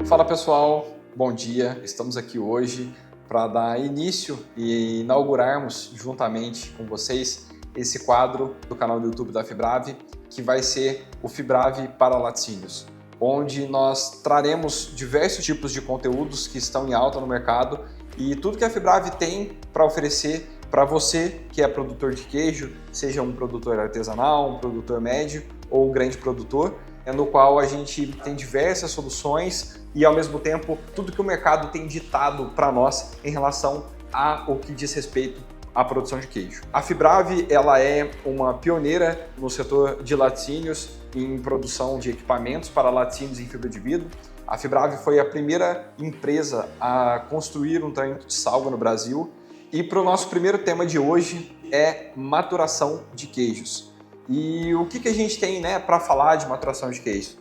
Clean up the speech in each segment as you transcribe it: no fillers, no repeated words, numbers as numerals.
Fala pessoal, bom dia. Estamos aqui hoje para dar início e inaugurarmos juntamente com vocês esse quadro do canal do YouTube da Fibrave, que vai ser o Fibrave para laticínios, onde nós traremos diversos tipos de conteúdos que estão em alta no mercado e tudo que a Fibrave tem para oferecer para você que é produtor de queijo, seja um produtor artesanal, um produtor médio ou um grande produtor, no qual a gente tem diversas soluções e, ao mesmo tempo, tudo que o mercado tem ditado para nós em relação ao que diz respeito à produção de queijo. A Fibrave, ela é uma pioneira no setor de laticínios em produção de equipamentos para laticínios em fibra de vidro. A Fibrave foi a primeira empresa a construir um tanque de salga no Brasil. E para o nosso primeiro tema de hoje é maturação de queijos. E o que a gente tem, para falar de maturação de queijo?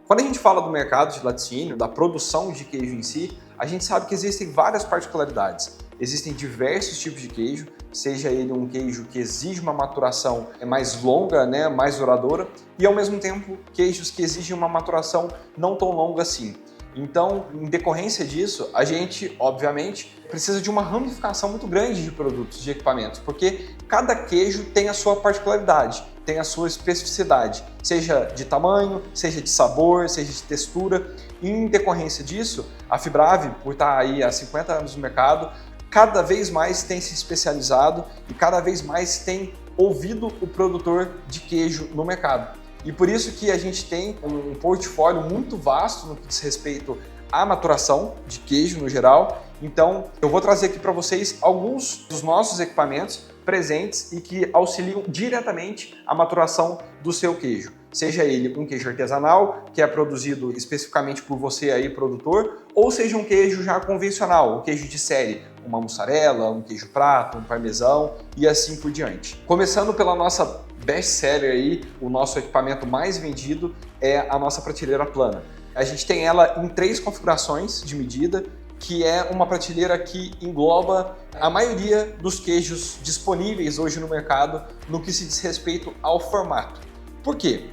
Quando a gente fala do mercado de laticínio, da produção de queijo em si, a gente sabe que existem várias particularidades. Existem diversos tipos de queijo, seja ele um queijo que exige uma maturação mais longa, mais duradoura, e ao mesmo tempo queijos que exigem uma maturação não tão longa assim. Então, em decorrência disso, a gente, obviamente, precisa de uma ramificação muito grande de produtos, de equipamentos, porque cada queijo tem a sua particularidade, tem a sua especificidade, seja de tamanho, seja de sabor, seja de textura. E em decorrência disso, a Fibrave, por estar aí há 50 anos no mercado, cada vez mais tem se especializado e cada vez mais tem ouvido o produtor de queijo no mercado. E por isso que a gente tem um portfólio muito vasto no que diz respeito à maturação de queijo no geral. Então, eu vou trazer aqui para vocês alguns dos nossos equipamentos presentes e que auxiliam diretamente a maturação do seu queijo. Seja ele um queijo artesanal, que é produzido especificamente por você aí, produtor, ou seja um queijo já convencional, um queijo de série, uma mussarela, um queijo prato, um parmesão e assim por diante. Começando pela nossa best-seller aí, o nosso equipamento mais vendido é a nossa prateleira plana. A gente tem ela em 3 configurações de medida, que é uma prateleira que engloba a maioria dos queijos disponíveis hoje no mercado no que se diz respeito ao formato. Por quê?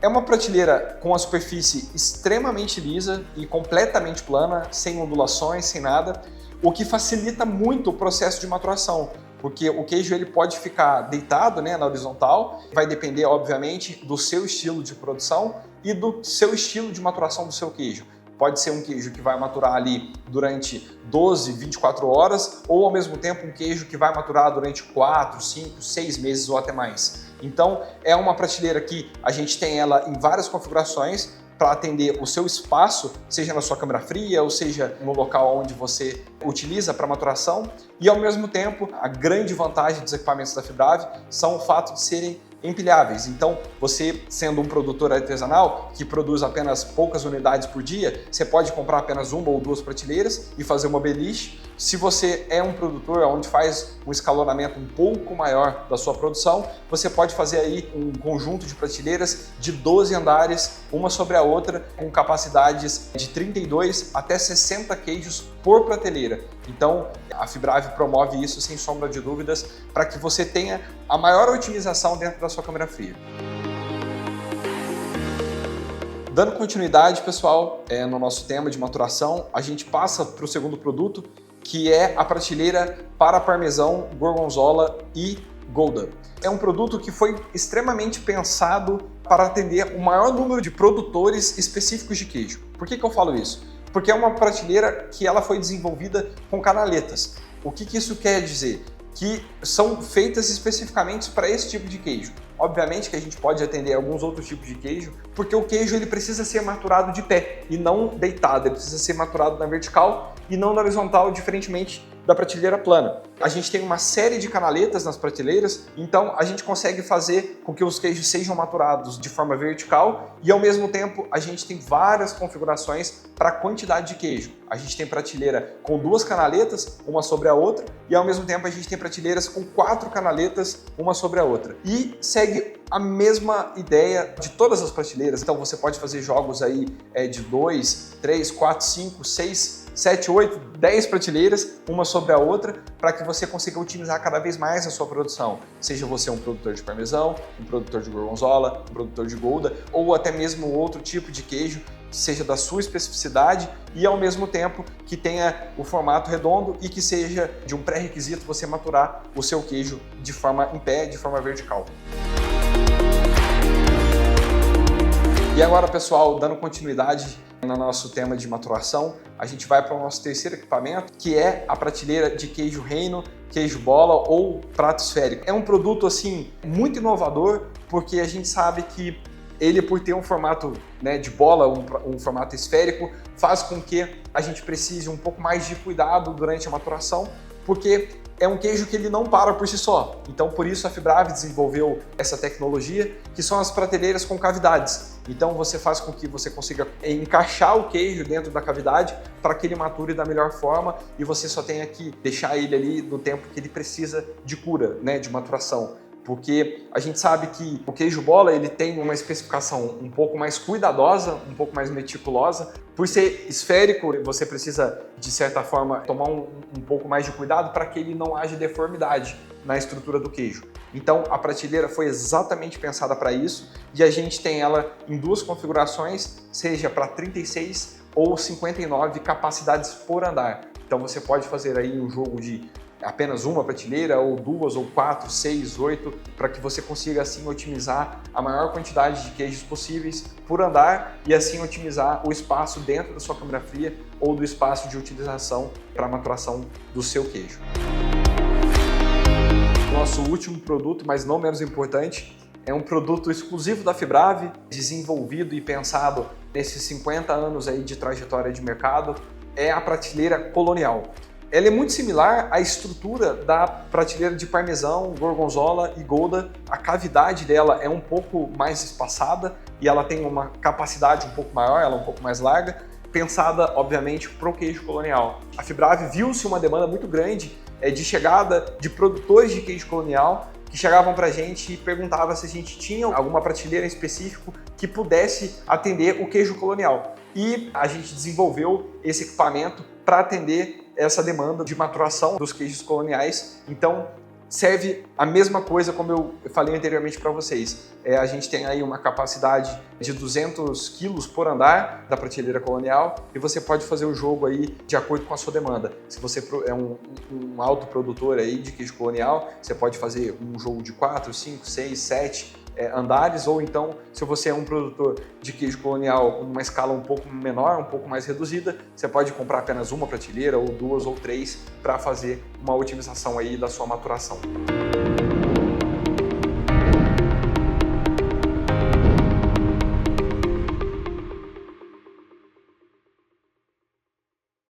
É uma prateleira com a superfície extremamente lisa e completamente plana, sem ondulações, sem nada, o que facilita muito o processo de maturação, porque o queijo ele pode ficar deitado na horizontal, vai depender obviamente do seu estilo de produção e do seu estilo de maturação do seu queijo. Pode ser um queijo que vai maturar ali durante 12, 24 horas ou ao mesmo tempo um queijo que vai maturar durante 4, 5, 6 meses ou até mais. Então é uma prateleira que a gente tem ela em várias configurações para atender o seu espaço, seja na sua câmara fria ou seja no local onde você utiliza para maturação. E ao mesmo tempo, a grande vantagem dos equipamentos da Fibrave são o fato de serem empilháveis. Então, você sendo um produtor artesanal que produz apenas poucas unidades por dia, você pode comprar apenas 1 ou 2 prateleiras e fazer uma beliche. Se você é um produtor onde faz um escalonamento um pouco maior da sua produção, você pode fazer aí um conjunto de prateleiras de 12 andares, uma sobre a outra, com capacidades de 32 até 60 queijos por prateleira. Então, a Fibrave promove isso sem sombra de dúvidas para que você tenha a maior otimização dentro da sua câmara fria. Dando continuidade, pessoal, no nosso tema de maturação, a gente passa para o segundo produto, que é a prateleira para parmesão, gorgonzola e Gouda. É um produto que foi extremamente pensado para atender o maior número de produtores específicos de queijo. Por que eu falo isso? Porque é uma prateleira que ela foi desenvolvida com canaletas. O que isso quer dizer? Que são feitas especificamente para esse tipo de queijo. Obviamente que a gente pode atender alguns outros tipos de queijo, porque o queijo ele precisa ser maturado de pé e não deitado, ele precisa ser maturado na vertical e não na horizontal, diferentemente da prateleira plana. A gente tem uma série de canaletas nas prateleiras, então a gente consegue fazer com que os queijos sejam maturados de forma vertical e ao mesmo tempo a gente tem várias configurações para a quantidade de queijo. A gente tem prateleira com 2 canaletas, uma sobre a outra, e ao mesmo tempo a gente tem prateleiras com 4 canaletas, uma sobre a outra. E segue a mesma ideia de todas as prateleiras, então você pode fazer jogos aí de 2, 3, 4, 5, 6 7, 8, 10 prateleiras, uma sobre a outra, para que você consiga otimizar cada vez mais a sua produção. Seja você um produtor de parmesão, um produtor de gorgonzola, um produtor de gouda, ou até mesmo outro tipo de queijo, que seja da sua especificidade e ao mesmo tempo que tenha o formato redondo e que seja de um pré-requisito você maturar o seu queijo de forma em pé, de forma vertical. E agora, pessoal, dando continuidade no nosso tema de maturação, a gente vai para o nosso terceiro equipamento, que é a prateleira de queijo reino, queijo bola ou prato esférico. É um produto assim muito inovador, porque a gente sabe que ele, por ter um formato, né, de bola, um formato esférico, faz com que a gente precise um pouco mais de cuidado durante a maturação, porque é um queijo que ele não para por si só. Então, por isso a Fibrave desenvolveu essa tecnologia, que são as prateleiras com cavidades. Então, você faz com que você consiga encaixar o queijo dentro da cavidade para que ele mature da melhor forma e você só tenha que deixar ele ali no tempo que ele precisa de cura, né, de maturação. Porque a gente sabe que o queijo bola ele tem uma especificação um pouco mais cuidadosa, um pouco mais meticulosa. Por ser esférico, você precisa, de certa forma, tomar um pouco mais de cuidado para que ele não haja deformidade na estrutura do queijo. Então, a prateleira foi exatamente pensada para isso e a gente tem ela em duas configurações, seja para 36 ou 59 capacidades por andar. Então, você pode fazer aí um jogo de apenas uma prateleira, ou duas, ou 4, 6, 8, para que você consiga assim otimizar a maior quantidade de queijos possíveis por andar e assim otimizar o espaço dentro da sua câmara fria ou do espaço de utilização para a maturação do seu queijo. Nosso último produto, mas não menos importante, é um produto exclusivo da Fibrave, desenvolvido e pensado nesses 50 anos aí de trajetória de mercado, é a prateleira colonial. Ela é muito similar à estrutura da prateleira de parmesão, gorgonzola e gouda. A cavidade dela é um pouco mais espaçada e ela tem uma capacidade um pouco maior, ela é um pouco mais larga, pensada, obviamente, para o queijo colonial. A Fibrave viu-se uma demanda muito grande de chegada de produtores de queijo colonial que chegavam para a gente e perguntavam se a gente tinha alguma prateleira em específico que pudesse atender o queijo colonial. E a gente desenvolveu esse equipamento para atender essa demanda de maturação dos queijos coloniais. Então, serve a mesma coisa como eu falei anteriormente para vocês. A gente tem aí uma capacidade de 200 quilos por andar da prateleira colonial e você pode fazer o jogo aí de acordo com a sua demanda. Se você é um autoprodutor aí de queijo colonial, você pode fazer um jogo de 4, 5, 6, 7 andares, ou então, se você é um produtor de queijo colonial numa escala um pouco menor, um pouco mais reduzida, você pode comprar apenas uma prateleira, ou duas, ou três, para fazer uma otimização aí da sua maturação.